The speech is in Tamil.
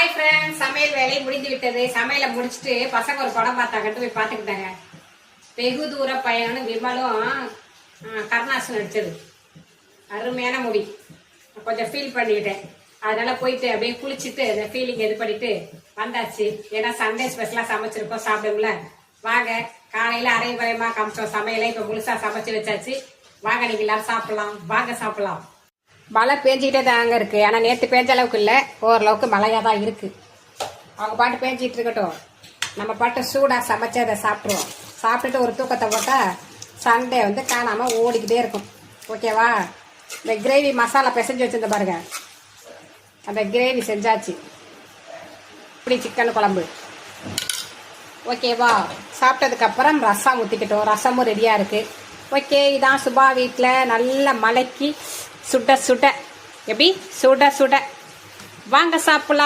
ஹாய் ஃப்ரெண்ட்ஸ், சமையல் வேலை முடிந்து விட்டது. சமையலை முடிச்சுட்டு பசங்க ஒரு படம் பார்த்தாங்கட்டு போய் பார்த்துக்கிட்டாங்க. வெகு தூர பயணம்னு விமலும் கருணாசன் நடிச்சது. அருமையான மூவி. கொஞ்சம் ஃபீல் பண்ணிக்கிட்டேன். அதனால போயிட்டு அப்படியே குளிச்சுட்டு அந்த ஃபீலிங் இது பண்ணிட்டு வந்தாச்சு. ஏன்னா சண்டே ஸ்பெஷலாக சமைச்சிருக்கோம், சாப்பிடும்ல. வாங்க, காலையில அரைவரையமா காமிச்சோம் சமையலை, இப்போ முழுசா சமைச்சு வச்சாச்சு. வாங்க, நீங்க எல்லாரும் சாப்பிடலாம். வாங்க சாப்பிடலாம். மழை பேஞ்சிக்கிட்டே தாங்க இருக்கு. ஆனால் நேற்று பேஞ்ச அளவுக்கு இல்லை, ஓரளவுக்கு மழையாக தான் இருக்கு. அவங்க பாட்டு பேஞ்சிட்டு இருக்கட்டும், நம்ம பாட்டு சூடாக சமைச்சு அதை சாப்பிட்ருவோம். சாப்பிட்டுட்டு ஒரு தூக்கத்தை போட்டால் சண்டே வந்து காணாமல் ஓடிக்கிட்டே இருக்கும். ஓகேவா? இந்த கிரேவி மசாலா பிசைஞ்சு வச்சுருந்த பாருங்க, அந்த கிரேவி செஞ்சாச்சு. இப்படி சிக்கன் குழம்பு. ஓகேவா? சாப்பிட்டதுக்கப்புறம் ரசம் ஊற்றிக்கிட்டோம். ரசமும் ரெடியாக இருக்குது. ஓகே, இதான் சுபா வீட்டில் நல்ல மலைக்கு சுட சுட. எப்படி சுட சுட. வாங்க சாப்பிடலாம்.